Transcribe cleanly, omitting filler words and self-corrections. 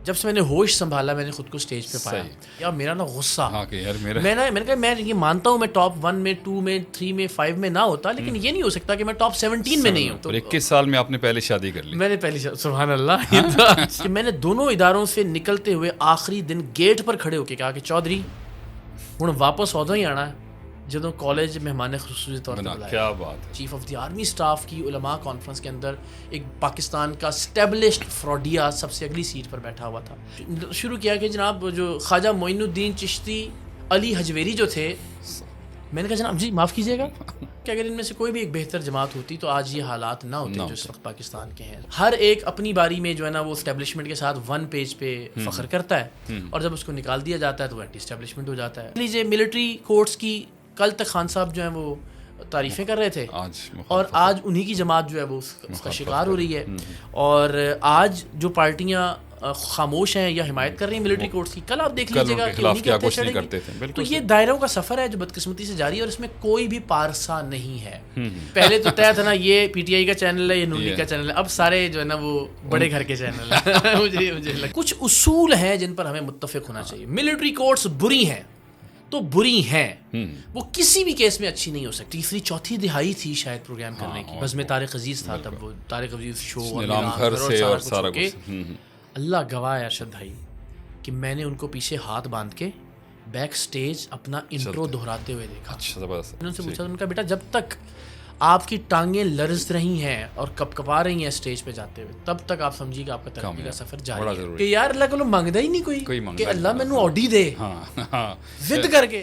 جب سے میں نے ہوش سنبھالا میں نے خود کو اسٹیج پہ پایا یار میرا نا غصہ میں نے کہا میں یہ مانتا ہوں میں ٹاپ 1 میں 2 میں 3 میں 5 میں نہ ہوتا لیکن یہ نہیں ہو سکتا کہ میں ٹاپ 17 میں نہیں ہوں. تو 21 سال میں آپ نے پہلے شادی کر لی. میں نے پہلی سبحان اللہ کہ میں نے دونوں اداروں سے نکلتے ہوئے آخری دن گیٹ پر کھڑے ہو کے کہا کہ چودھری ہوں واپس ادو ہی آنا ہے جدوں کالج مہمان خصوصی طور پر بلایا. کیا بات ہے. Chief of the army staff کی علماء کانفرنس کے اندر ایک پاکستان کا اسٹیبلشڈ فراڈیا سب سے اگلی سیٹ پر بیٹھا ہوا تھا. شروع کیا کہ جناب جو خواجہ معین الدین چشتی علی حجویری جو تھے میں نے کہا جناب جی معاف کیجیے گا کہ اگر ان میں سے کوئی بھی ایک بہتر جماعت ہوتی تو آج یہ حالات نہ ہوتے جو اس وقت پاکستان کے ہیں. ہر ایک اپنی باری میں جو ہے نا وہ اسٹیبلشمنٹ کے ساتھ 1 پیج پہ فخر کرتا ہے اور جب اس کو نکال دیا جاتا ہے تو وہ اینٹی اسٹیبلشمنٹ ہو جاتا ہے. لیجیے ملٹری کورٹس کی کل تک خان صاحب جو ہیں وہ تعریفیں کر رہے تھے اور آج انہی کی جماعت جو ہے وہ اس کا شکار ہو رہی ہے. اور آج جو پارٹیاں خاموش ہیں یا حمایت کر رہی ہیں ملٹری کورٹس کی کل آپ دیکھ لیجیے گا تو یہ دائروں کا سفر ہے جو بدقسمتی سے جاری ہے اور اس میں کوئی بھی پارسا نہیں ہے. پہلے تو طے تھا نا یہ پی ٹی آئی کا چینل ہے یہ نون لیگ کا چینل ہے اب سارے جو ہے نا وہ بڑے گھر کے چینل ہیں. مجھے کچھ اصول ہیں جن پر ہمیں متفق ہونا چاہیے. ملٹری کورٹس بری ہیں تو بری ہیں وہ کسی بھی کیس میں اچھی نہیں ہو سکتی. تیسری چوتھی دہائی تھی شاید پروگرام کرنے کی بس میں طارق عزیز تھا تب وہ طارق عزیز شو اور سارا کچھ. اللہ گواہ ہے ارشد بھائی کہ میں نے ان کو پیچھے ہاتھ باندھ کے بیک سٹیج اپنا انٹرو دہراتے ہوئے دیکھا. میں نے ان سے پوچھا ان کا بیٹا جب تک آپ کی ٹانگیں لرز رہی ہیں اور کپ کپا رہی ہیں اسٹیج پہ جاتے ہوئے تب تک آپ سمجھیے کہ آپ کا ترقی کا سفر جاری ہے. کہ یار اللہ کو مانگدا ہی نہیں کوئی کہ اللہ مینوں آڈی دے ضد کر کے.